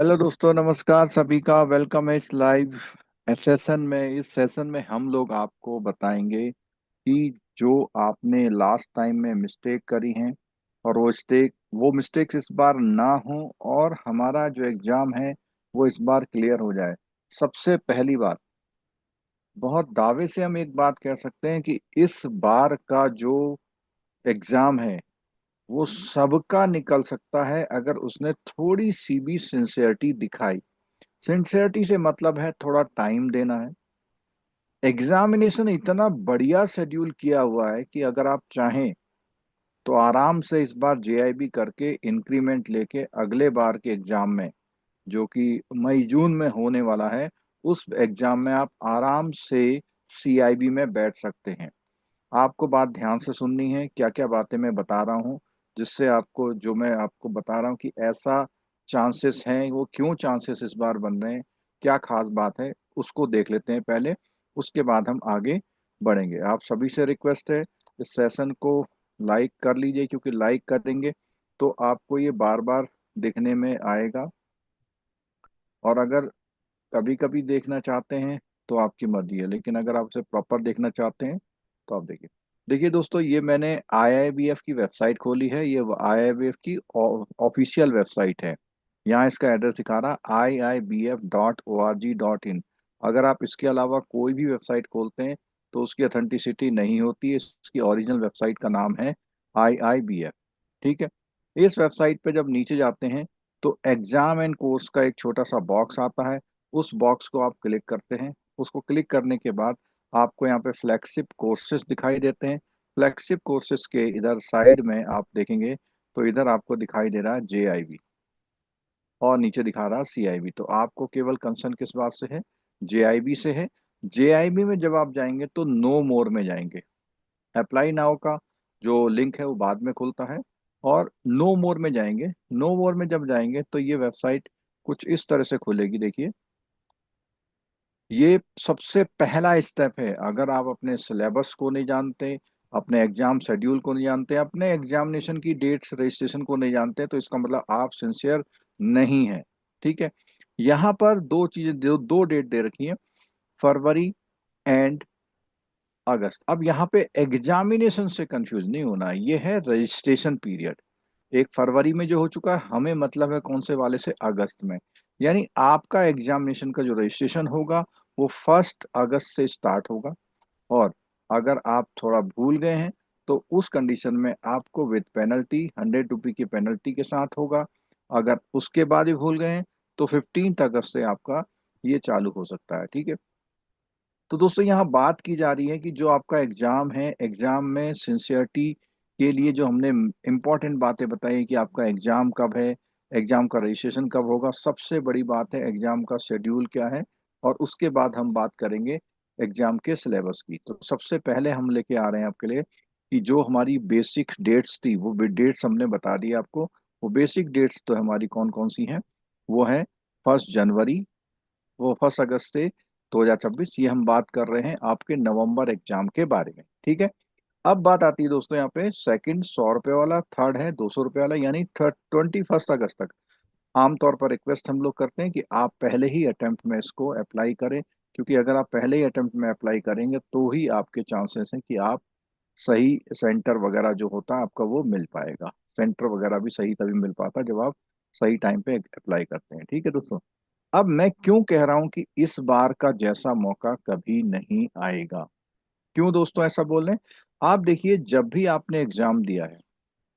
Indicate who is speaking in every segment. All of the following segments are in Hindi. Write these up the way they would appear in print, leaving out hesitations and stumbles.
Speaker 1: हेलो दोस्तों, नमस्कार सभी का। वेलकम है इस लाइव सेशन में। इस सेशन में हम लोग आपको बताएंगे कि जो आपने लास्ट टाइम में मिस्टेक करी हैं और वो मिस्टेक्स इस बार ना हो और हमारा जो एग्जाम है वो इस बार क्लियर हो जाए। सबसे पहली बात, बहुत दावे से हम एक बात कह सकते हैं कि इस बार का जो एग्जाम है वो सबका निकल सकता है अगर उसने थोड़ी सी भी सिंसियरिटी दिखाई। सिंसियरिटी से मतलब है थोड़ा टाइम देना है। एग्जामिनेशन इतना बढ़िया शेड्यूल किया हुआ है कि अगर आप चाहें तो आराम से इस बार जेआईबी करके इंक्रीमेंट लेके अगले बार के एग्जाम में, जो कि मई जून में होने वाला है, उस एग्जाम में आप आराम से सीआईबी में बैठ सकते हैं। आपको बात ध्यान से सुननी है, क्या क्या बातें मैं बता रहा हूँ, जिससे आपको, जो मैं आपको बता रहा हूँ कि ऐसा चांसेस हैं, वो क्यों चांसेस इस बार बन रहे हैं, क्या खास बात है, उसको देख लेते हैं पहले। उसके बाद हम आगे बढ़ेंगे। आप सभी से रिक्वेस्ट है, इस सेशन को लाइक कर लीजिए, क्योंकि लाइक करेंगे तो आपको ये बार बार देखने में आएगा। और अगर कभी कभी देखना चाहते हैं तो आपकी मर्जी है, लेकिन अगर आप उसे प्रॉपर देखना चाहते हैं तो आप देखिए। देखिए दोस्तों, ये मैंने आईआईबीएफ की वेबसाइट खोली है। ये आईआईबीएफ की ऑफिशियल वेबसाइट है। यहाँ इसका एड्रेस दिखा रहा iibf.org.in। अगर आप इसके अलावा कोई भी वेबसाइट खोलते हैं तो उसकी अथेंटिसिटी नहीं होती है। इसकी ओरिजिनल वेबसाइट का नाम है आईआईबीएफ। ठीक है। इस वेबसाइट पे जब नीचे जाते हैं तो एग्जाम एंड कोर्स का एक छोटा सा बॉक्स आता है। उस बॉक्स को आप क्लिक करते हैं। उसको क्लिक करने के बाद आपको यहाँ पे फ्लैगशिप कोर्सेज दिखाई देते हैं। फ्लैगशिप कोर्सेज के इधर साइड में आप देखेंगे तो इधर आपको दिखाई दे रहा है जेआईबी और नीचे दिखा रहा है सीआईबी। तो आपको केवल कंसर्न किस बात से है? जेआईबी से है। जेआईबी में जब आप जाएंगे तो नो मोर में जाएंगे। अप्लाई नाउ का जो लिंक है वो बाद में खुलता है। और नो मोर में जाएंगे। नो मोर में जब जाएंगे तो ये वेबसाइट कुछ इस तरह से खुलेगी। देखिए, ये सबसे पहला स्टेप है। अगर आप अपने सिलेबस को नहीं जानते, अपने एग्जाम शेड्यूल को नहीं जानते, अपने एग्जामिनेशन की डेट्स रजिस्ट्रेशन को नहीं जानते, तो इसका मतलब आप सिंसियर नहीं है। ठीक है। यहाँ पर दो चीजें, दो डेट दे रखी है, फरवरी एंड अगस्त। अब यहाँ पे एग्जामिनेशन से कंफ्यूज नहीं होना है, ये है रजिस्ट्रेशन पीरियड। एक फरवरी में जो हो चुका है, हमें मतलब है कौन से वाले से? अगस्त में। यानी आपका एग्जामिनेशन का जो रजिस्ट्रेशन होगा वो 1 अगस्त से स्टार्ट होगा। और अगर आप थोड़ा भूल गए हैं तो उस कंडीशन में आपको विद पेनल्टी, 100 रुपी की पेनल्टी के साथ होगा। अगर उसके बाद भी भूल गए हैं तो 15 अगस्त से आपका ये चालू हो सकता है। ठीक है। तो दोस्तों, यहाँ बात की जा रही है कि जो आपका एग्जाम है, एग्जाम में सिंसियरिटी के लिए जो हमने इम्पोर्टेंट बातें बताई कि आपका एग्जाम कब है, एग्जाम का रजिस्ट्रेशन कब होगा, सबसे बड़ी बात है एग्जाम का शेड्यूल क्या है। और उसके बाद हम बात करेंगे एग्जाम के सिलेबस की। तो सबसे पहले हम लेके आ रहे हैं आपके लिए कि जो हमारी बेसिक डेट्स थी वो डेट्स हमने बता दी आपको। वो बेसिक डेट्स तो हमारी कौन कौन सी हैं? वो है 1 जनवरी, वो 1 अगस्त से 2026। ये हम बात कर रहे हैं आपके नवंबर एग्जाम के बारे में। ठीक है। अब बात आती है दोस्तों यहाँ पे सेकंड 100 रुपये वाला, थर्ड है 200 रुपये वाला, यानी 21 अगस्त तक। आमतौर पर रिक्वेस्ट हम लोग करते हैं कि आप पहले ही अटेम्प्ट में इसको अप्लाई करें, क्योंकि अगर आप पहले ही अटेम्प्ट में अप्लाई करेंगे तो ही आपके चांसेस हैं कि आप सही सेंटर वगैरह जो होता है आपका वो मिल पाएगा। सेंटर वगैरह भी सही तभी मिल पाता है जब आप सही टाइम पे अप्लाई करते हैं। ठीक है दोस्तों। अब मैं क्यों कह रहा हूं कि इस बार का जैसा मौका कभी नहीं आएगा? क्यों दोस्तों ऐसा बोल रहे हैं? आप देखिए, जब भी आपने एग्जाम दिया है,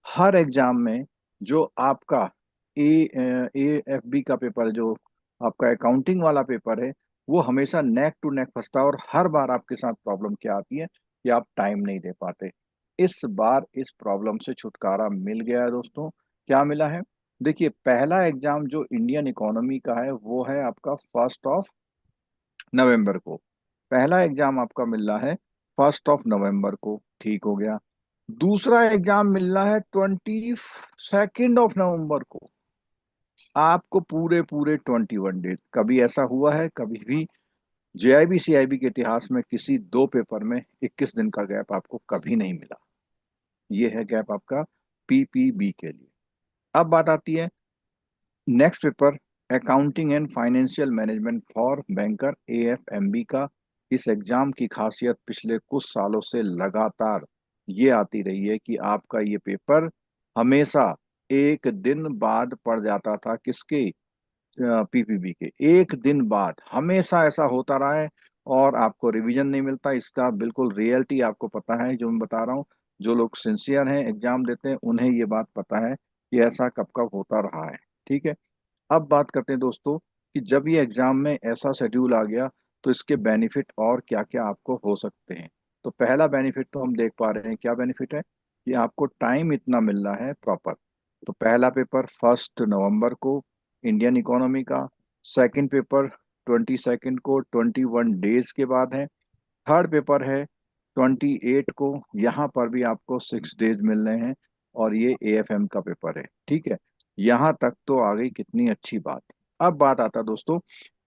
Speaker 1: हर एग्जाम में जो आपका ए ए एफ बी का पेपर, जो आपका अकाउंटिंग वाला पेपर है, वो हमेशा नेक टू नेक फंसता है। और हर बार आपके साथ प्रॉब्लम क्या आती है कि आप टाइम नहीं दे पाते। इस बार इस प्रॉब्लम से छुटकारा मिल गया है दोस्तों। क्या मिला है? देखिए, पहला एग्जाम जो इंडियन इकोनॉमी का है वो है आपका 1 नवंबर को। पहला एग्जाम आपका मिल रहा है 1 नवंबर को। ठीक हो गया। दूसरा एग्जाम मिल रहा है 22 नवंबर को। आपको पूरे पूरे 21 डेज। कभी ऐसा हुआ है कभी भी जेआईबी सीआईबी के इतिहास में किसी दो पेपर में 21 दिन का गैप आपको कभी नहीं मिला? ये है गैप आपका पीपीबी के लिए। अब बात आती है next paper, accounting and financial management for banker, AFMB का इस एग्जाम की खासियत पिछले कुछ सालों से लगातार ये आती रही है कि आपका ये पेपर हमेशा एक दिन बाद पड़ जाता था। किसके? PPB के। एक दिन बाद हमेशा ऐसा होता रहा है और आपको रिवीजन नहीं मिलता। इसका बिल्कुल रियलिटी आपको पता है जो मैं बता रहा हूँ। जो लोग सिंसियर हैं, एग्जाम देते हैं, उन्हें ये बात पता है कि ऐसा कब कब होता रहा है। ठीक है। अब बात करते हैं दोस्तों कि जब ये एग्जाम में ऐसा शेड्यूल आ गया तो इसके बेनिफिट और क्या क्या आपको हो सकते हैं। तो पहला बेनिफिट तो हम देख पा रहे हैं। क्या बेनिफिट है? कि आपको टाइम इतना मिल रहा है प्रॉपर। तो पहला पेपर 1 नवंबर को इंडियन इकोनॉमी का, सेकंड पेपर 22 को, 21 डेज के बाद है। थर्ड पेपर है 28 को, यहाँ पर भी आपको 6 डेज मिल रहे हैं। और ये AFM का पेपर है। ठीक है। यहाँ तक तो आ गई कितनी अच्छी बात। अब बात आता है दोस्तों,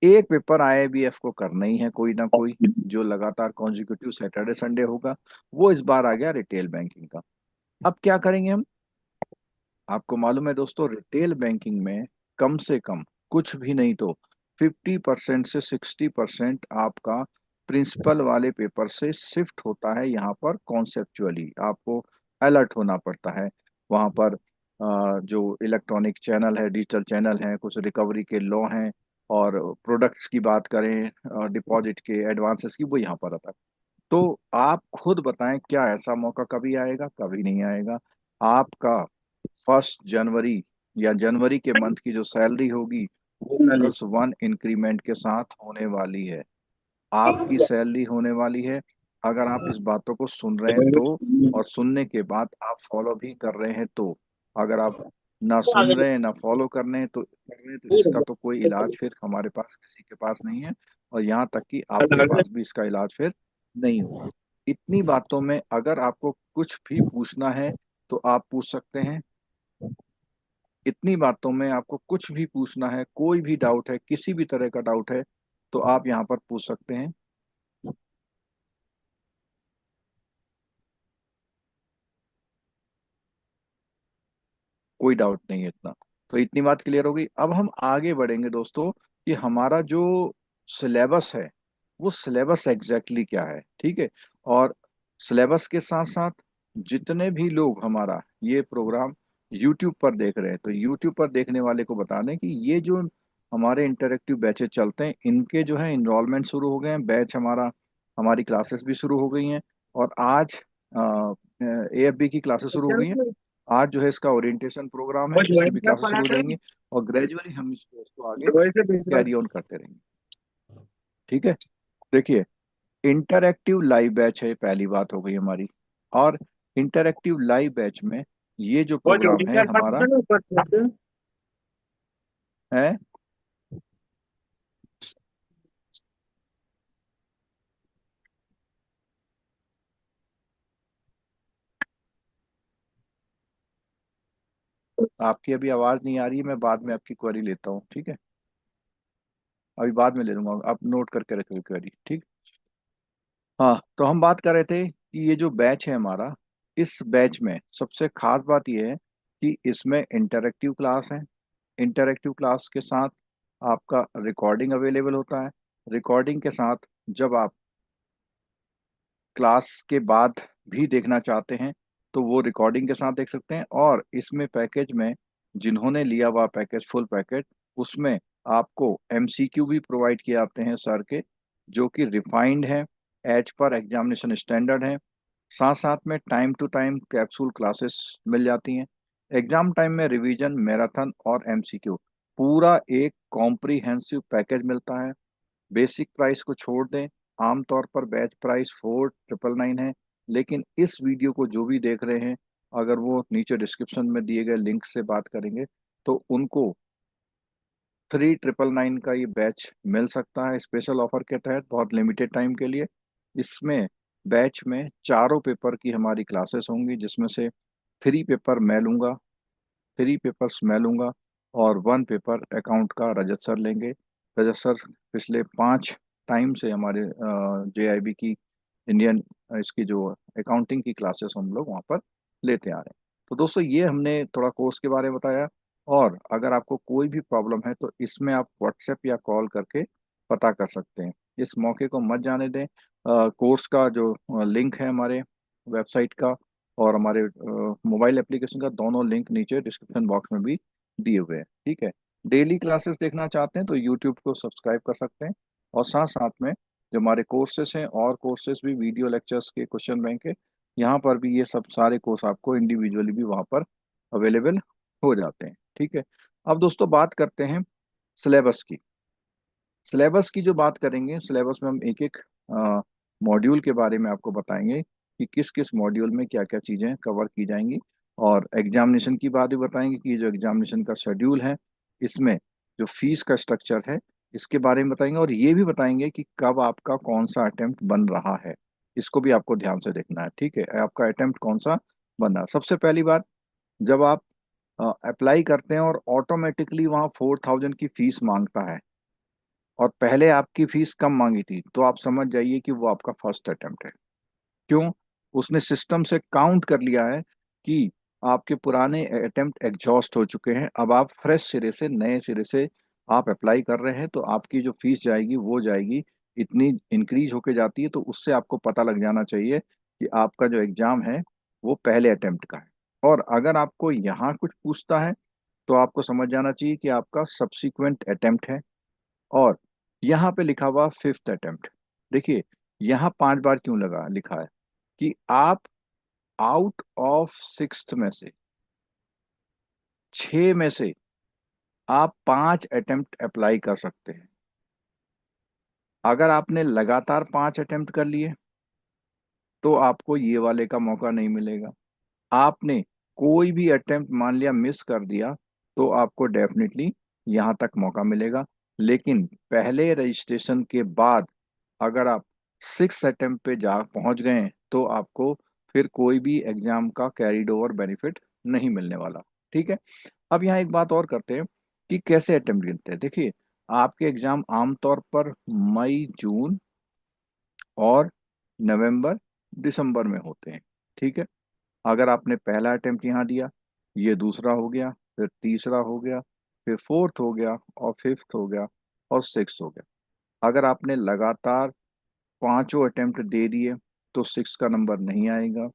Speaker 1: एक पेपर IIBF को करना ही है कोई ना कोई, जो लगातार कॉन्जिक्यूटिव सैटरडे संडे होगा। वो इस बार आ गया रिटेल बैंकिंग का। अब क्या करेंगे हम? आपको मालूम है दोस्तों, रिटेल बैंकिंग में कम से कम कुछ भी नहीं तो 50% से 60% आपका प्रिंसिपल वाले पेपर से शिफ्ट होता है। यहाँ पर कॉन्सेप्चुअली आपको अलर्ट होना पड़ता है। वहाँ पर जो इलेक्ट्रॉनिक चैनल है, डिजिटल चैनल है, कुछ रिकवरी के लॉ हैं, और प्रोडक्ट्स की बात करें, डिपॉजिट के, एडवांसेस की, वो यहाँ पर आता है। तो आप खुद बताएं, क्या ऐसा मौका कभी आएगा? कभी नहीं आएगा। आपका 1 जनवरी या जनवरी के मंथ की जो सैलरी होगी वो +1 इंक्रीमेंट के साथ होने वाली है। आपकी सैलरी होने वाली है। अगर आप इस बातों को सुन रहे हैं तो, और सुनने के बाद आप फॉलो भी कर रहे हैं तो। अगर आप ना सुन रहे हैं ना फॉलो कर रहे हैं तो इसका तो कोई इलाज फिर हमारे पास किसी के पास नहीं है। और यहाँ तक कि आपके पास भी इसका इलाज फिर नहीं होगा। इतनी बातों में अगर आपको कुछ भी पूछना है तो आप पूछ सकते हैं। इतनी बातों में आपको कुछ भी पूछना है, कोई भी डाउट है, किसी भी तरह का डाउट है, तो आप यहाँ पर पूछ सकते हैं। कोई डाउट नहीं है इतना। तो इतनी बात क्लियर हो गई। अब हम आगे बढ़ेंगे दोस्तों कि हमारा जो सिलेबस है वो सिलेबस एग्जैक्टली क्या है। ठीक है। और सिलेबस के साथ साथ जितने भी लोग हमारा ये प्रोग्राम यूट्यूब पर देख रहे हैं, तो यूट्यूब पर देखने वाले को बता दें कि ये जो हमारे इंटरेक्टिव बैचेस चलते हैं, इनके जो है इनरोलमेंट शुरू हो गए हैं। बैच हमारी क्लासेस भी शुरू हो गई हैं। और आज AFB की क्लासेस शुरू हो गई हैं। आज जो है इसका ओरिएंटेशन प्रोग्राम है, इसकी भी क्लासेस शुरू हो जाएंगी। और ग्रेजुअली हम इस कोर्स को आगे कैरी ऑन करते रहेंगे। ठीक है। देखिए, इंटरएक्टिव लाइव बैच है, पहली बात हो गई हमारी। और इंटरएक्टिव लाइव बैच में ये जो प्रोग्राम है हमारा है, आपकी अभी आवाज नहीं आ रही है। मैं बाद में आपकी क्वेरी लेता हूँ। ठीक है। अभी बाद में ले लूंगा, आप नोट करके रखिए क्वेरी। ठीक। हाँ, तो हम बात कर रहे थे कि ये जो बैच है हमारा, इस बैच में सबसे खास बात ये है कि इसमें इंटरैक्टिव क्लास है। इंटरैक्टिव क्लास के साथ आपका रिकॉर्डिंग अवेलेबल होता है। रिकॉर्डिंग के साथ जब आप क्लास के बाद भी देखना चाहते हैं तो वो रिकॉर्डिंग के साथ देख सकते हैं। और इसमें पैकेज में जिन्होंने लिया हुआ पैकेज, फुल पैकेज, उसमें आपको MCQ भी प्रोवाइड किए जाते हैं सर के, जो कि रिफाइंड है, एज पर एग्जामिनेशन स्टैंडर्ड है। साथ साथ में time to time capsule classes मिल जाती हैं। एग्जाम टाइम में रिवीजन, मैराथन और MCQ, पूरा एक कॉम्प्रिहेंसिव पैकेज मिलता है। बेसिक प्राइस को छोड़ दें, आमतौर पर बैच प्राइस 4999 है। लेकिन इस वीडियो को जो भी देख रहे हैं, अगर वो नीचे डिस्क्रिप्शन में दिए गए लिंक से बात करेंगे तो उनको 3999 का ये बैच मिल सकता है स्पेशल ऑफर के तहत, बहुत लिमिटेड टाइम के लिए। इसमें बैच में चारों पेपर की हमारी क्लासेस होंगी, जिसमें से 3 पेपर मैं लूंगा, 3 पेपर्स मैं लूंगा, और 1 पेपर अकाउंट का रजत सर लेंगे। रजत सर पिछले 5 टाइम से हमारे JIB की इंडियन इसकी जो अकाउंटिंग की क्लासेस हम लोग वहाँ पर लेते आ रहे हैं। तो दोस्तों, ये हमने थोड़ा कोर्स के बारे में बताया। और अगर आपको कोई भी प्रॉब्लम है तो इसमें आप व्हाट्सएप या कॉल करके पता कर सकते हैं। इस मौके को मत जाने दें। कोर्स का जो लिंक है हमारे वेबसाइट का और हमारे मोबाइल एप्लीकेशन का, दोनों लिंक नीचे डिस्क्रिप्शन बॉक्स में भी दिए हुए हैं। ठीक है। डेली क्लासेस देखना चाहते हैं तो यूट्यूब को सब्सक्राइब कर सकते हैं, और साथ साथ में जो हमारे कोर्सेज हैं और कोर्सेज भी, वीडियो लेक्चर्स के, क्वेश्चन बैंक के, यहाँ पर भी ये सब सारे कोर्स आपको इंडिविजुअली भी वहाँ पर अवेलेबल हो जाते हैं। ठीक है। अब दोस्तों बात करते हैं सिलेबस की। सिलेबस की जो बात करेंगे, सिलेबस में हम एक एक मॉड्यूल के बारे में आपको बताएंगे कि किस किस मॉड्यूल में क्या क्या चीज़ें कवर की जाएंगी, और एग्जामिनेशन की बात भी बताएंगे कि जो एग्जामिनेशन का शेड्यूल है, इसमें जो फीस का स्ट्रक्चर है, इसके बारे में बताएंगे, और ये भी बताएंगे कि कब आपका कौन सा अटेम्प्ट बन रहा है। इसको भी आपको ध्यान से देखना है। ठीक है, आपका अटेम्प्ट कौन सा बन रहा है। सबसे पहली बात, जब आप अप्लाई करते हैं और ऑटोमेटिकली वहाँ 4000 की फीस मांगता है, और पहले आपकी फीस कम मांगी थी, तो आप समझ जाइए कि वो आपका फर्स्ट अटेम्प्ट है। क्यों? उसने सिस्टम से काउंट कर लिया है कि आपके पुराने अटेम्प्ट एग्जॉस्ट हो चुके हैं, अब आप फ्रेश सिरे से, नए सिरे से आप अप्लाई कर रहे हैं, तो आपकी जो फीस जाएगी वो जाएगी, इतनी इंक्रीज होके जाती है। तो उससे आपको पता लग जाना चाहिए कि आपका जो एग्जाम है वो पहले अटेम्प्ट का है। और अगर आपको यहाँ कुछ पूछता है तो आपको समझ जाना चाहिए कि आपका सब्सिक्वेंट अटेम्प्ट है। और यहाँ पे लिखा हुआ फिफ्थ अटेम्प्ट। देखिए, यहाँ 5 बार क्यों लगा लिखा है कि आप आउट ऑफ सिक्स्थ में से, 6 में से आप 5 अटेम्प्ट अप्लाई कर सकते हैं। अगर आपने लगातार 5 अटेम्प्ट कर लिए तो आपको ये वाले का मौका नहीं मिलेगा। आपने कोई भी अटेम्प्ट मान लिया मिस कर दिया तो आपको डेफिनेटली यहाँ तक मौका मिलेगा। लेकिन पहले रजिस्ट्रेशन के बाद अगर आप 6 अटेम्प्ट पे जा पहुंच गए हैं तो आपको फिर कोई भी एग्जाम का कैरीड ओवर बेनिफिट नहीं मिलने वाला। ठीक है। अब यहाँ एक बात और करते हैं कि कैसे अटेम्प्ट गिनते हैं। देखिए, आपके एग्जाम आमतौर पर मई, जून और नवंबर, दिसंबर में होते हैं। ठीक है। अगर आपने पहला अटेम्प्ट यहाँ दिया, ये दूसरा हो गया, फिर तीसरा हो गया, फिर फोर्थ हो गया, और फिफ्थ हो गया, और सिक्स हो गया। अगर आपने लगातार 5 अटेम्प्ट दे दिए तो 6 का नंबर नहीं आएगा।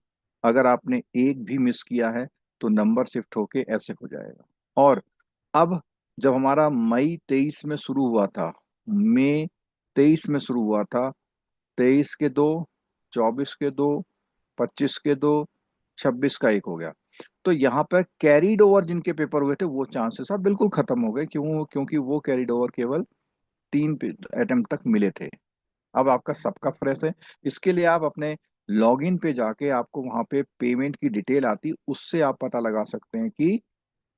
Speaker 1: अगर आपने एक भी मिस किया है तो नंबर शिफ्ट होके ऐसे हो जाएगा। और अब जब हमारा मई 23 में शुरू हुआ था, मई 23 में शुरू हुआ था, 23 के दो, 24 के दो, 25 के दो, 26 का एक हो गया। तो यहाँ पर कैरीड ओवर जिनके पेपर हुए थे वो चांसेस अब बिल्कुल खत्म हो गए। क्यों? क्योंकि वो कैरीड ओवर केवल 3 अटेम्प्ट तक मिले थे। अब आपका सबका फ्रेश है। इसके लिए आप अपने लॉगिन पे जाके, आपको वहां पे पेमेंट की डिटेल आती, उससे आप पता लगा सकते हैं कि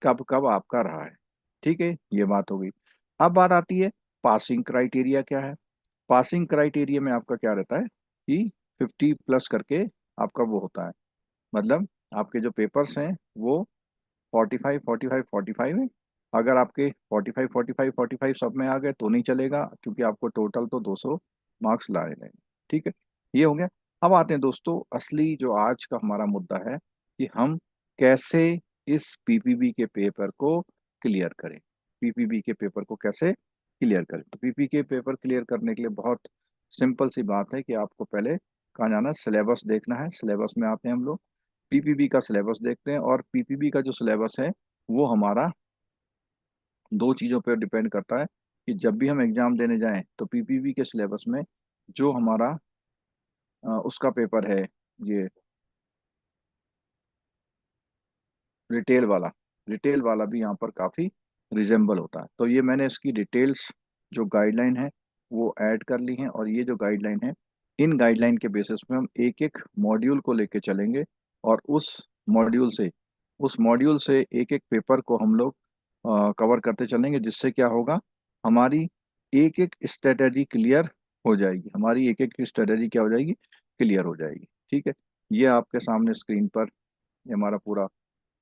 Speaker 1: कब कब आपका रहा है। ठीक है, ये बात हो गई। अब बात आती है पासिंग क्राइटेरिया क्या है। पासिंग क्राइटेरिया में आपका क्या रहता है कि 50+ करके आपका वो होता है। मतलब आपके जो पेपर्स हैं वो 45 45 45 है। अगर आपके 45 45 45 सब में आ गए तो नहीं चलेगा, क्योंकि आपको टोटल तो 200 मार्क्स लाने रहेंगे। ठीक है, ये हो गया। अब आते हैं दोस्तों असली जो आज का हमारा मुद्दा है कि हम कैसे इस पीपीबी के पेपर को क्लियर करें। पीपीबी के पेपर को कैसे क्लियर करें? तो पीपी के पेपर क्लियर करने के लिए बहुत सिंपल सी बात है कि आपको पहले कहाँ जाना है, सिलेबस देखना है। सिलेबस में आते हैं हम लोग, पीपीबी का सिलेबस देखते हैं। और पीपीबी का जो सिलेबस है वो हमारा दो चीज़ों पर डिपेंड करता है कि जब भी हम एग्जाम देने जाएं तो पीपीबी के सिलेबस में जो हमारा उसका पेपर है, ये रिटेल वाला, रिटेल वाला भी यहाँ पर काफ़ी रिजेंबल होता है। तो ये मैंने इसकी डिटेल्स जो गाइडलाइन है वो ऐड कर ली हैं, और ये जो गाइडलाइन है, इन गाइडलाइन के बेसिस पे हम एक एक मॉड्यूल को लेके चलेंगे, और मॉड्यूल से उस मॉड्यूल से एक एक पेपर को हम लोग कवर करते चलेंगे, जिससे क्या होगा, हमारी एक एक स्ट्रेटेजी क्लियर हो जाएगी। हमारी एक एक स्ट्रेटेजी क्या हो जाएगी, क्लियर हो जाएगी। ठीक है। ये आपके सामने स्क्रीन पर ये हमारा पूरा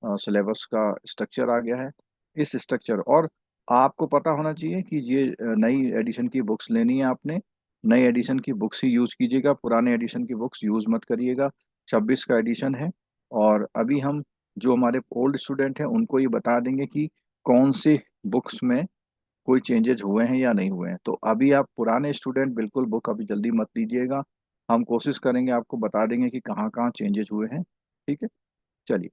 Speaker 1: सिलेबस का स्ट्रक्चर आ गया है। इस स्ट्रक्चर, और आपको पता होना चाहिए कि ये नई एडिशन की बुक्स लेनी है आपने, नई एडिशन की बुक्स ही यूज़ कीजिएगा, पुराने एडिशन की बुक्स यूज़ मत करिएगा। 26 का एडिशन है। और अभी हम जो हमारे ओल्ड स्टूडेंट हैं उनको ये बता देंगे कि कौन सी बुक्स में कोई चेंजेस हुए हैं या नहीं हुए हैं। तो अभी आप पुराने स्टूडेंट बिल्कुल बुक अभी जल्दी मत लीजिएगा, हम कोशिश करेंगे आपको बता देंगे कि कहाँ कहाँ चेंजेस हुए हैं। ठीक है, चलिए।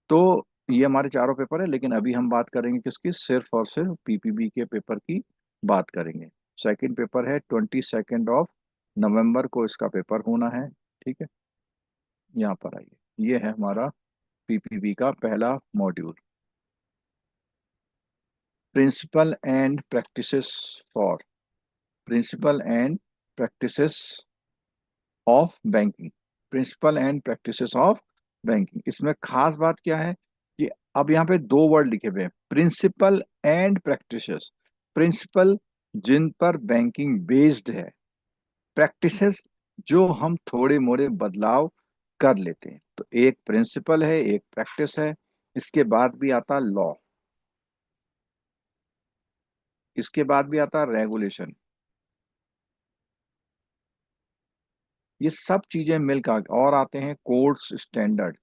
Speaker 1: तो ये हमारे चारों पेपर है, लेकिन अभी हम बात करेंगे किसकी, सिर्फ और सिर्फ पीपीबी के पेपर की बात करेंगे। सेकंड पेपर है 22 नवंबर को इसका पेपर होना है। ठीक है, यहाँ पर आइए, ये है हमारा पीपीबी का पहला module, principle and practices for principle and practices of banking. Principle and practices of banking, इसमें खास बात क्या है कि अब यहाँ पे दो वर्ड लिखे हुए हैं, प्रिंसिपल एंड प्रैक्टिसेस। प्रिंसिपल जिन पर बैंकिंग बेस्ड है, प्रैक्टिसेस जो हम थोड़े मोड़े बदलाव कर लेते हैं। तो एक प्रिंसिपल है, एक प्रैक्टिस है। इसके बाद भी आता लॉ, इसके बाद भी आता रेगुलेशन। ये सब चीजें मिलकर और आते हैं कोड्स, स्टैंडर्ड।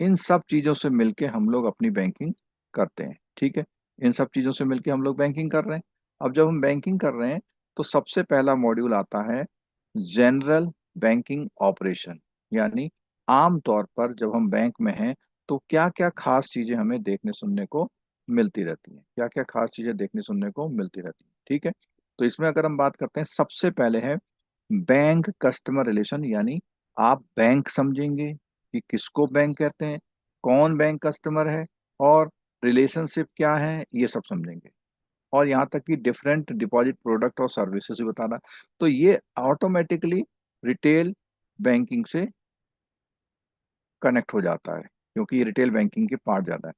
Speaker 1: इन सब चीजों से मिलके हम लोग अपनी बैंकिंग करते हैं। ठीक है, इन सब चीजों से मिलके हम लोग बैंकिंग कर रहे हैं। अब जब हम बैंकिंग कर रहे हैं तो सबसे पहला मॉड्यूल आता है जनरल बैंकिंग ऑपरेशन, यानी आम तौर पर जब हम बैंक में हैं तो क्या क्या खास चीजें हमें देखने सुनने को मिलती रहती हैं, क्या क्या खास चीजें देखने सुनने को मिलती रहती हैं। ठीक है, तो इसमें अगर हम बात करते हैं, सबसे पहले है बैंक कस्टमर रिलेशन, यानी आप बैंक समझेंगे कि किसको बैंक कहते हैं, कौन बैंक कस्टमर है, और रिलेशनशिप क्या है, ये सब समझेंगे। और यहाँ तक कि डिफरेंट डिपॉजिट प्रोडक्ट और सर्विसेज भी बताना। तो ये ऑटोमेटिकली रिटेल बैंकिंग से कनेक्ट हो जाता है, क्योंकि ये रिटेल बैंकिंग के पार्ट जाता है।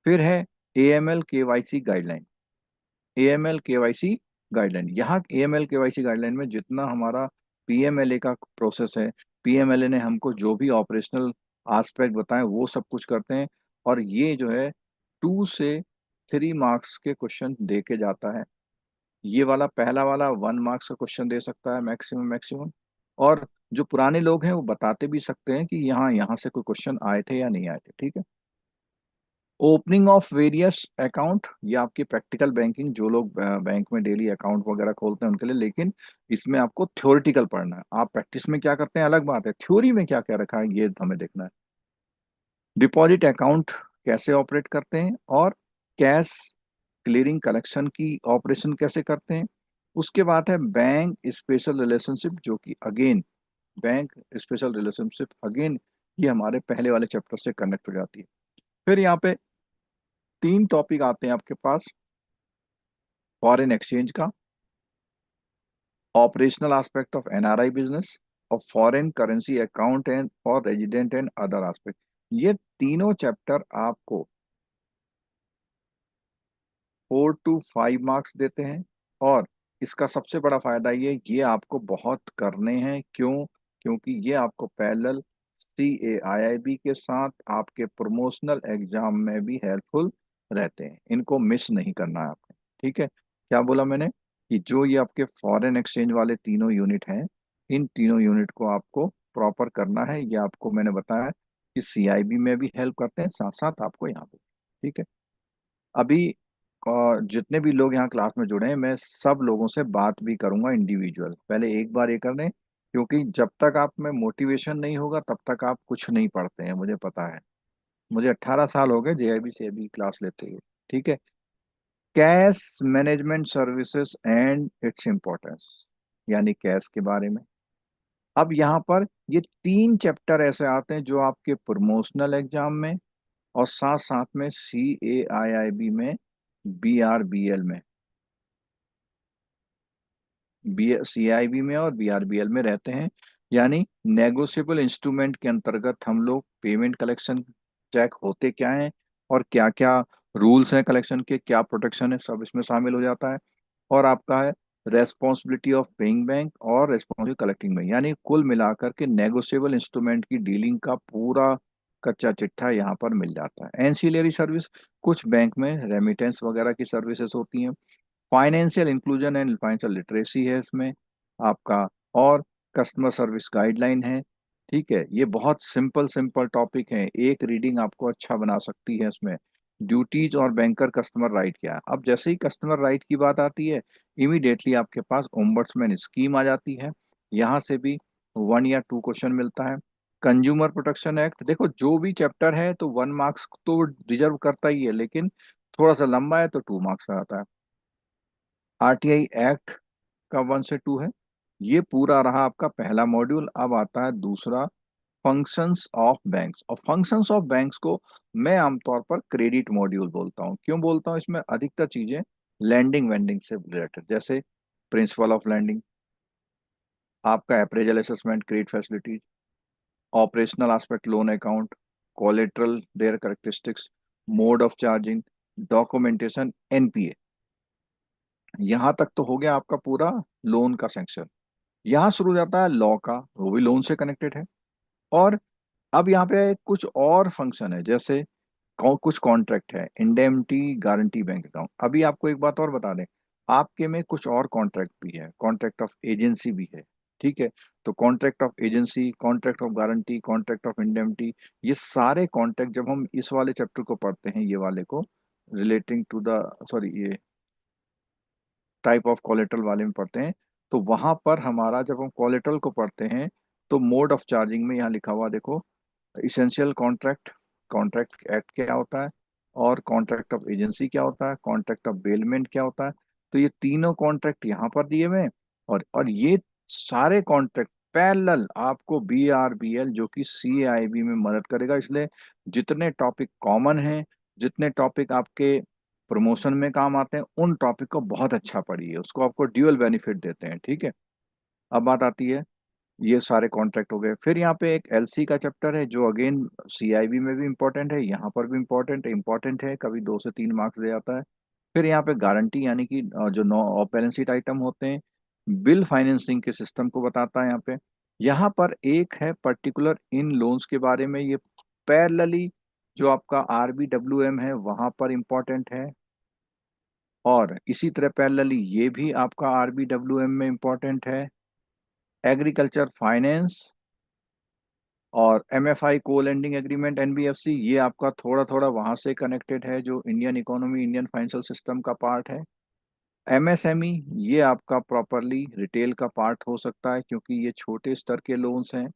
Speaker 1: फिर है AML KYC guideline. AML KYC guideline, यहाँ एएमएल केवाईसी गाइडलाइन में जितना हमारा पीएमएलए का प्रोसेस है, पीएमएलए ने हमको जो भी ऑपरेशनल एस्पेक्ट बताए वो सब कुछ करते हैं। और ये जो है 2 से 3 मार्क्स के क्वेश्चन दे के जाता है। ये वाला पहला वाला 1 मार्क्स का क्वेश्चन दे सकता है मैक्सिमम मैक्सिमम। और जो पुराने लोग हैं वो बताते भी सकते हैं कि यहाँ यहाँ से कोई क्वेश्चन आए थे या नहीं आए थे। ठीक है, ओपनिंग ऑफ वेरियस अकाउंट, ये आपकी प्रैक्टिकल बैंकिंग, जो लोग बैंक में डेली अकाउंट वगैरह खोलते हैं उनके लिए। लेकिन इसमें आपको थ्योरेटिकल पढ़ना है, आप प्रैक्टिस में क्या करते हैं अलग बात है, थ्योरी में क्या क्या रखा है ये हमें देखना है। डिपॉजिट अकाउंट कैसे ऑपरेट करते हैं, और कैश क्लियरिंग कलेक्शन की ऑपरेशन कैसे करते हैं। उसके बाद है बैंक स्पेशल रिलेशनशिप, जो कि again bank special relationship again ये हमारे पहले वाले चैप्टर से कनेक्ट हो जाती है। फिर यहाँ पे 3 टॉपिक आते हैं आपके पास, फॉरेन एक्सचेंज का, operational aspect of NRI business, और foreign currency account and for resident and other aspect. ये तीनों चैप्टर आपको 4 to 5 मार्क्स देते हैं। और इसका सबसे बड़ा फायदा ये आपको बहुत करने हैं। क्यों? क्योंकि ये आपको पैरेलल CAIIB के साथ आपके प्रमोशनल एग्जाम में भी हेल्पफुल रहते हैं, इनको मिस नहीं करना है आपने। ठीक है, क्या बोला मैंने कि जो ये आपके फॉरेन एक्सचेंज वाले तीनों यूनिट हैं, इन तीनों यूनिट को आपको प्रॉपर करना है। ये आपको मैंने बताया कि CIB में भी हेल्प करते हैं, साथ साथ आपको यहाँ पे। ठीक है, अभी जितने भी लोग यहाँ क्लास में जुड़े हैं, मैं सब लोगों से बात भी करूंगा इंडिविजुअल। पहले एक बार ये कर लें, क्योंकि जब तक आप में मोटिवेशन नहीं होगा तब तक आप कुछ नहीं पढ़ते हैं, मुझे पता है। मुझे 18 साल हो गए JIB से अभी क्लास लेते हुए। ठीक है, cash management services and its importance, यानी कैश के बारे में। अब यहाँ पर ये 3 चैप्टर ऐसे आते हैं जो आपके प्रमोशनल एग्जाम में और साथ साथ में CAIIB में, BRBL में, CIB में और BRBL में रहते हैं। यानी नेगोशिएबल इंस्ट्रूमेंट के अंतर्गत हम लोग पेमेंट कलेक्शन चेक होते क्या हैं, और क्या क्या रूल्स हैं कलेक्शन के, क्या प्रोटेक्शन है, सब इसमें शामिल हो जाता है। और आपका है रेस्पॉन्सिबिलिटी ऑफ पेइंग बैंक और रेस्पॉन्सिबिलिटी कलेक्टिंग बैंक, यानी कुल मिलाकर के नेगोशिएबल इंस्ट्रूमेंट की डीलिंग का पूरा कच्चा चिट्ठा यहाँ पर मिल जाता है। एंसिलरी सर्विस, कुछ बैंक में रेमिटेंस वगैरह की सर्विसेज होती हैं। Financial inclusion and financial literacy है इसमें आपका, और कस्टमर सर्विस गाइडलाइन है। ठीक है, ये बहुत सिंपल सिंपल टॉपिक है, एक रीडिंग आपको अच्छा बना सकती है इसमें। ड्यूटीज और बैंकर कस्टमर राइट क्या है। अब जैसे ही कस्टमर राइट की बात आती है, इमीडिएटली आपके पास ओम्बड्समैन स्कीम आ जाती है। यहाँ से भी 1 या 2 क्वेश्चन मिलता है। कंज्यूमर प्रोटेक्शन एक्ट, देखो जो भी चैप्टर है तो 1 मार्क्स तो डिजर्व करता ही है, लेकिन थोड़ा सा लंबा है तो 2 मार्क्स का आता है। आरटीआई एक्ट का 1 से 2 है। ये पूरा रहा आपका पहला मॉड्यूल। अब आता है दूसरा, फंक्शंस ऑफ बैंक्स। और फंक्शंस ऑफ बैंक्स को मैं आमतौर पर क्रेडिट मॉड्यूल बोलता हूँ। क्यों बोलता हूँ? इसमें अधिकतर चीजें लैंडिंग वेंडिंग से रिलेटेड, जैसे प्रिंसिपल ऑफ लैंडिंग, आपका appraisal assessment, credit facilities, operational aspect loan account, collateral their characteristics, mode of charging, documentation, NPA. यहाँ तक तो हो गया आपका पूरा लोन का सेक्शन। यहाँ शुरू हो जाता है लॉ का, वो भी लोन से कनेक्टेड है। और अब यहाँ पे कुछ और फंक्शन है, जैसे कुछ कॉन्ट्रैक्ट है, इंडेमनिटी, गारंटी, बैंक अकाउंट। अभी आपको एक बात और बता दें, आपके में कुछ और कॉन्ट्रैक्ट भी है, कॉन्ट्रैक्ट ऑफ एजेंसी भी है। ठीक है, तो contract of agency, contract of guarantee, contract of indemnity, ये सारे कॉन्ट्रैक्ट जब हम इस वाले चैप्टर को पढ़ते हैं, ये वाले को रिलेटिंग टू द, सॉरी, ये टाइप ऑफ कोलेटरल वाले में पढ़ते हैं, तो वहां पर हमारा जब हम कोलेटरल को पढ़ते हैं, तो मोड ऑफ चार्जिंग में यहाँ लिखा हुआ देखो, इसेंशियल कॉन्ट्रैक्ट, कॉन्ट्रैक्ट एक्ट क्या होता है, और कॉन्ट्रैक्ट ऑफ एजेंसी क्या होता है, कॉन्ट्रैक्ट ऑफ बेलमेंट क्या होता है। तो ये तीनों कॉन्ट्रैक्ट यहाँ पर दिए हुए हैं। और ये सारे कॉन्ट्रैक्ट पैरेलल आपको BRBL जो कि CAIB में मदद करेगा। इसलिए जितने टॉपिक कॉमन हैं, जितने टॉपिक आपके प्रमोशन में काम आते हैं, उन टॉपिक को बहुत अच्छा पढ़िए, उसको आपको ड्यूअल बेनिफिट देते हैं। ठीक है, अब बात आती है, ये सारे कॉन्ट्रैक्ट हो गए। फिर यहाँ पे एक LC का चैप्टर है, जो अगेन CIB में भी इंपॉर्टेंट है, यहाँ पर भी इंपॉर्टेंट है, कभी 2 से 3 मार्क्स दे जाता है। फिर यहाँ पे गारंटी, यानी कि जो no off balance sheet item होते हैं, बिल फाइनेंसिंग के सिस्टम को बताता है यहाँ पे। यहाँ पर एक है पर्टिकुलर इन लोन्स के बारे में, ये पैरेलली जो आपका RBWM है वहां पर इंपॉर्टेंट है, और इसी तरह पैरेलली ये भी आपका RBWM में इंपॉर्टेंट है। एग्रीकल्चर फाइनेंस और MFI को लेंडिंग एग्रीमेंट, NBFC, ये आपका थोड़ा थोड़ा वहां से कनेक्टेड है, जो Indian economy, Indian financial system का पार्ट है। MSME, ये आपका प्रॉपरली रिटेल का पार्ट हो सकता है, क्योंकि ये छोटे स्तर के लोन्स हैं।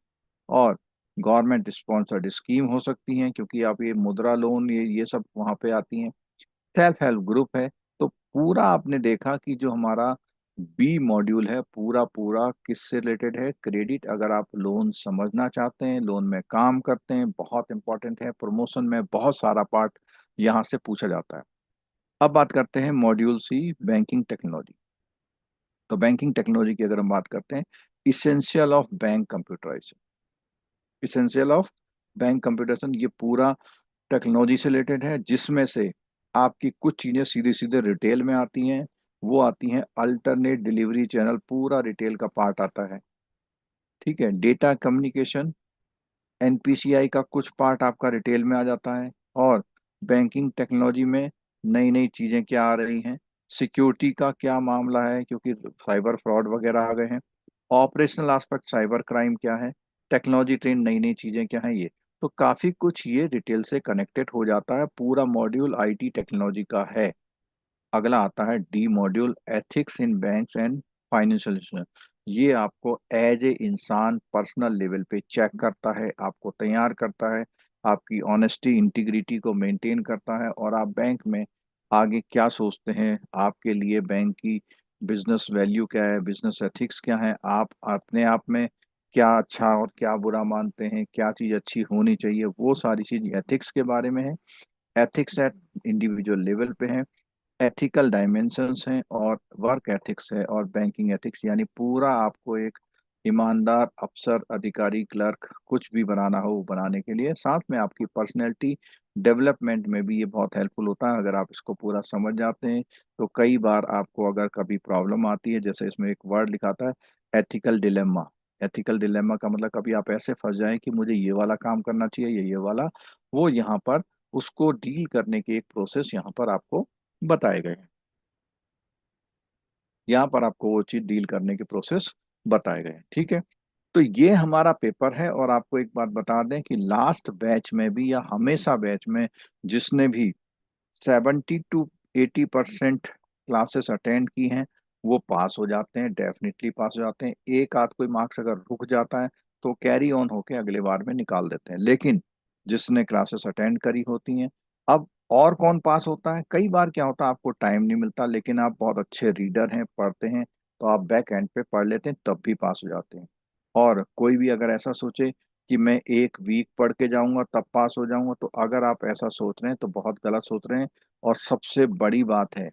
Speaker 1: और गवर्नमेंट स्पॉन्सर्ड स्कीम हो सकती हैं, क्योंकि आप ये मुद्रा लोन, ये सब वहाँ पे आती हैं। सेल्फ हेल्प ग्रुप है। तो पूरा आपने देखा कि जो हमारा बी मॉड्यूल है, पूरा पूरा किससे रिलेटेड है? क्रेडिट। अगर आप लोन समझना चाहते हैं, लोन में काम करते हैं, बहुत इंपॉर्टेंट है। प्रमोशन में बहुत सारा पार्ट यहाँ से पूछा जाता है। अब बात करते हैं मॉड्यूल C, बैंकिंग टेक्नोलॉजी। तो बैंकिंग टेक्नोलॉजी की अगर हम बात करते हैं, essential of bank computerization, essential of bank computation, ये पूरा टेक्नोलॉजी से रिलेटेड है, जिसमें से आपकी कुछ चीजें सीधे सीधे रिटेल में आती हैं। वो आती हैं अल्टरनेट डिलीवरी चैनल, पूरा रिटेल का पार्ट आता है। ठीक है, डेटा कम्युनिकेशन, NPCI का कुछ पार्ट आपका रिटेल में आ जाता है। और बैंकिंग टेक्नोलॉजी में नई नई चीजें क्या आ रही हैं, सिक्योरिटी का क्या मामला है, क्योंकि साइबर फ्रॉड वगैरह आ गए हैं। ऑपरेशनल एस्पेक्ट, साइबर क्राइम क्या है, टेक्नोलॉजी ट्रेंड, नई नई चीजें क्या हैं, ये तो काफी कुछ ये डिटेल से कनेक्टेड हो जाता है। पूरा मॉड्यूल IT टेक्नोलॉजी का है। अगला आता है D module, ethics in banks and financial institution. ये आपको एज ए इंसान पर्सनल लेवल पे चेक करता है, आपको तैयार करता है, आपकी ऑनेस्टी इंटीग्रिटी को मेंटेन करता है, और आप बैंक में आगे क्या सोचते हैं, आपके लिए बैंक की बिजनेस वैल्यू क्या है, बिजनेस एथिक्स क्या है, आप अपने आप में क्या अच्छा और क्या बुरा मानते हैं, क्या चीज़ अच्छी होनी चाहिए, वो सारी चीज़ एथिक्स के बारे में है। एथिक्स एट इंडिविजुअल लेवल पे है, एथिकल डायमेंशंस हैं, और वर्क एथिक्स है, और बैंकिंग एथिक्स, यानी पूरा आपको एक ईमानदार अफसर, अधिकारी, क्लर्क कुछ भी बनाना हो वो बनाने के लिए, साथ में आपकी पर्सनैलिटी डेवलपमेंट में भी ये बहुत हेल्पफुल होता है। अगर आप इसको पूरा समझ जाते हैं, तो कई बार आपको अगर कभी प्रॉब्लम आती है, जैसे इसमें एक वर्ड लिखा था एथिकल डिलेमा। एथिकल डिलेमा का मतलब कभी आप ऐसे फंस जाएं कि मुझे ये वाला काम करना चाहिए, ये वाला, वो यहाँ पर उसको डील करने की एक प्रोसेस यहाँ पर आपको बताए गए हैं। यहाँ पर आपको वो चीज डील करने के प्रोसेस बताए गए हैं। ठीक है, तो ये हमारा पेपर है। और आपको एक बात बता दें कि लास्ट बैच में भी, या हमेशा बैच में जिसने भी 70 to 80% क्लासेस अटेंड की हैं वो पास हो जाते हैं, डेफिनेटली पास हो जाते हैं। एक आध कोई मार्क्स अगर रुक जाता है तो कैरी ऑन होके अगले बार में निकाल देते हैं। लेकिन जिसने क्लासेस अटेंड करी होती हैं, अब और कौन पास होता है? कई बार क्या होता है, आपको टाइम नहीं मिलता, लेकिन आप बहुत अच्छे रीडर हैं, पढ़ते हैं, तो आप बैक एंड पे पढ़ लेते हैं, तब भी पास हो जाते हैं। और कोई भी अगर ऐसा सोचे कि मैं एक वीक पढ़ के जाऊंगा तब पास हो जाऊंगा, तो अगर आप ऐसा सोच रहे हैं तो बहुत गलत सोच रहे हैं। और सबसे बड़ी बात है,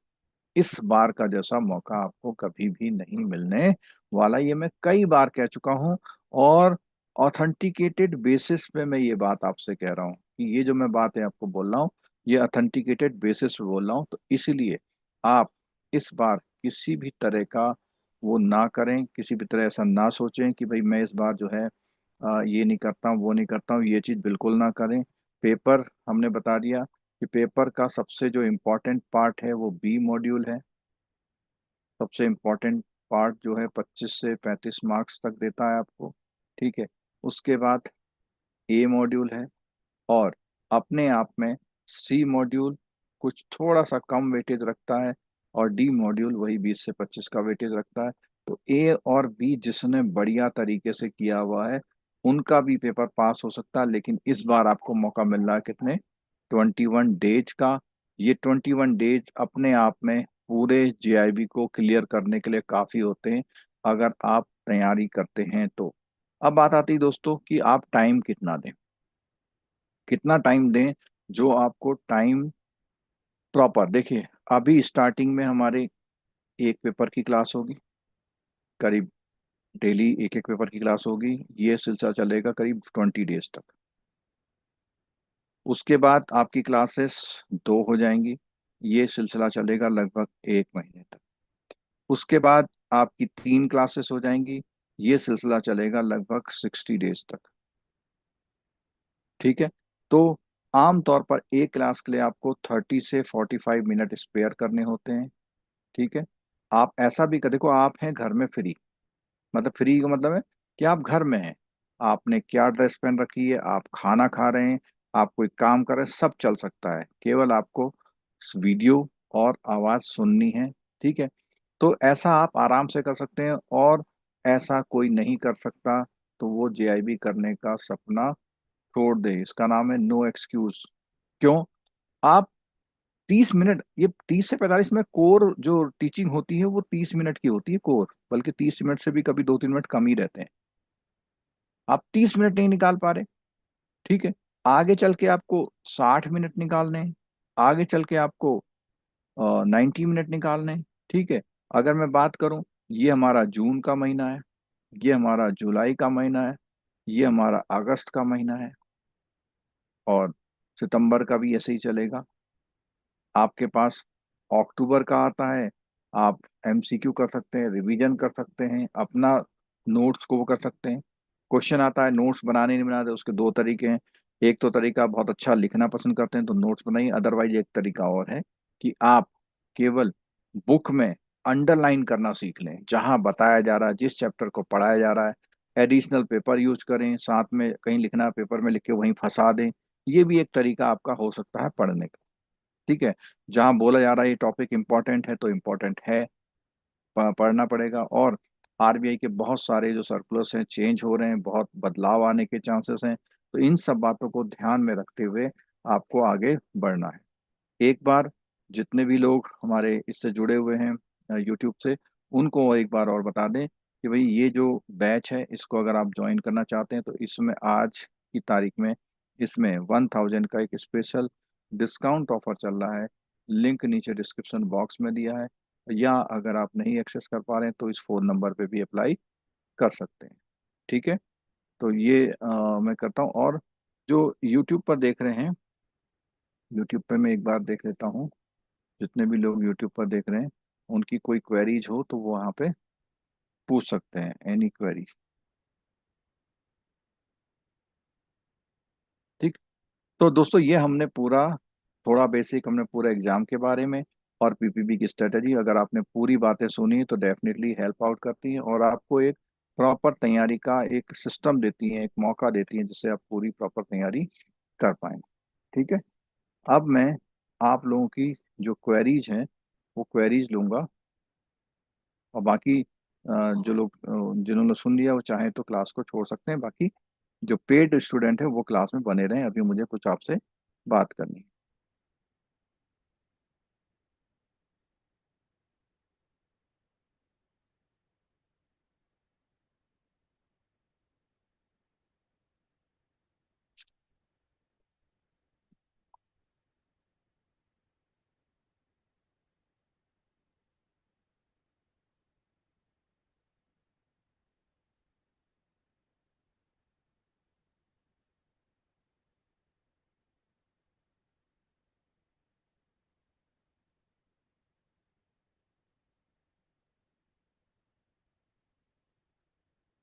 Speaker 1: इस बार का जैसा मौका आपको कभी भी नहीं मिलने वाला, ये मैं कई बार कह चुका हूं। और ऑथेंटिकेटेड बेसिस पे मैं ये बात आपसे कह रहा हूँ कि ये जो मैं बात है आपको बोल रहा हूँ, ये ऑथेंटिकेटेड बेसिस पे बोल रहा हूँ। तो इसीलिए आप इस बार किसी भी तरह का वो ना करें, किसी भी तरह ऐसा ना सोचें कि भाई मैं इस बार जो है ये नहीं करता हूँ, वो नहीं करता हूँ, ये चीज़ बिल्कुल ना करें। पेपर हमने बता दिया कि पेपर का सबसे जो इम्पोर्टेंट पार्ट है वो बी मॉड्यूल है। सबसे इम्पोर्टेंट पार्ट जो है 25 से 35 मार्क्स तक देता है आपको। ठीक है। उसके बाद ए मॉड्यूल है, और अपने आप में सी मॉड्यूल कुछ थोड़ा सा कम वेटेज रखता है, और डी मॉड्यूल वही 20 से 25 का वेटेज रखता है। तो ए और बी जिसने बढ़िया तरीके से किया हुआ है उनका भी पेपर पास हो सकता है। लेकिन इस बार आपको मौका मिल रहा है कितने? 21 डेज का। ये 21 डेज अपने आप में पूरे जेआईबी को क्लियर करने के लिए काफी होते हैं, अगर आप तैयारी करते हैं तो। अब बात आती है दोस्तों कि आप टाइम कितना दें, कितना टाइम दें। जो आपको टाइम प्रॉपर देखिए, अभी स्टार्टिंग में हमारे एक पेपर की क्लास होगी, करीब डेली एक एक पेपर की क्लास होगी। ये सिलसिला चलेगा करीब 20 डेज तक। उसके बाद आपकी क्लासेस दो हो जाएंगी, ये सिलसिला चलेगा लगभग 1 महीने तक। उसके बाद आपकी 3 क्लासेस हो जाएंगी, ये सिलसिला चलेगा लगभग 60 डेज तक। ठीक है। तो आम तौर पर एक क्लास के लिए आपको 30 से 45 मिनट स्पेयर करने होते हैं। ठीक है। आप ऐसा भी कर देखो, आप हैं घर में फ्री, मतलब फ्री का मतलब है कि आप घर में हैं, आपने क्या ड्रेस पहन रखी है, आप खाना खा रहे हैं, आप कोई काम कर रहे हैं, सब चल सकता है, केवल आपको वीडियो और आवाज सुननी है। ठीक है। तो ऐसा आप आराम से कर सकते हैं, और ऐसा कोई नहीं कर सकता तो वो जेआईबी करने का सपना छोड़ दे। इसका नाम है नो एक्सक्यूज। क्यों? आप 30 मिनट, ये 30 से 45 में कोर जो टीचिंग होती है वो 30 मिनट की होती है कोर, बल्कि 30 मिनट से भी कभी 2-3 मिनट कम ही रहते हैं। आप 30 मिनट नहीं निकाल पा रहे। ठीक है। आगे चल के आपको 60 मिनट निकालने हैं, आगे चल के आपको 90 मिनट निकालने हैं। ठीक है। अगर मैं बात करूं, ये हमारा जून का महीना है, ये हमारा जुलाई का महीना है, ये हमारा अगस्त का महीना है, और सितंबर का भी ऐसे ही चलेगा। आपके पास अक्टूबर का आता है, आप एमसीक्यू कर सकते हैं, रिवीजन कर सकते हैं, अपना नोट्स को वो कर सकते हैं। क्वेश्चन आता है, नोट्स बनाने नहीं बनाते, उसके दो तरीके हैं। एक तो तरीका, बहुत अच्छा लिखना पसंद करते हैं तो नोट्स बनाइए, अदरवाइज एक तरीका और है कि आप केवल बुक में अंडरलाइन करना सीख लें, जहां बताया जा रहा है, जिस चैप्टर को पढ़ाया जा रहा है। एडिशनल पेपर यूज करें, साथ में कहीं लिखना है पेपर में लिख के वहीं फंसा दें। ये भी एक तरीका आपका हो सकता है पढ़ने का। ठीक है। जहां बोला जा रहा है ये टॉपिक इंपॉर्टेंट है तो इम्पोर्टेंट है, पढ़ना पड़ेगा। और आरबीआई के बहुत सारे जो सर्कुलर्स हैं चेंज हो रहे हैं, बहुत बदलाव आने के चांसेस हैं, तो इन सब बातों को ध्यान में रखते हुए आपको आगे बढ़ना है। एक बार जितने भी लोग हमारे इससे जुड़े हुए हैं यूट्यूब से, उनको एक बार और बता दें कि भाई ये जो बैच है इसको अगर आप ज्वाइन करना चाहते हैं तो इसमें आज की तारीख में इसमें 1000 का एक स्पेशल डिस्काउंट ऑफर चल रहा है। लिंक नीचे डिस्क्रिप्शन बॉक्स में दिया है, या अगर आप नहीं एक्सेस कर पा रहे हैं तो इस फ़ोन नंबर पे भी अप्लाई कर सकते हैं। ठीक है। तो ये मैं करता हूँ। और जो यूट्यूब पर देख रहे हैं, यूट्यूब पे मैं एक बार देख लेता हूँ, जितने भी लोग यूट्यूब पर देख रहे हैं उनकी कोई क्वेरीज हो तो वो वहाँ पे पूछ सकते हैं, एनी क्वेरी। ठीक। तो दोस्तों ये हमने पूरा, थोड़ा बेसिक हमने पूरा एग्जाम के बारे में और पीपीबी की स्ट्रेटजी, अगर आपने पूरी बातें सुनी तो डेफिनेटली हेल्प आउट करती हैं, और आपको एक प्रॉपर तैयारी का एक सिस्टम देती हैं, एक मौका देती हैं जिससे आप पूरी प्रॉपर तैयारी कर पाएं। ठीक है। अब मैं आप लोगों की जो क्वेरीज हैं वो क्वेरीज लूंगा। और बाकी जो लोग जिन्होंने सुन लिया वो चाहें तो क्लास को छोड़ सकते हैं। बाकी जो पेड स्टूडेंट है वो क्लास में बने रहें, अभी मुझे कुछ आपसे बात करनी है।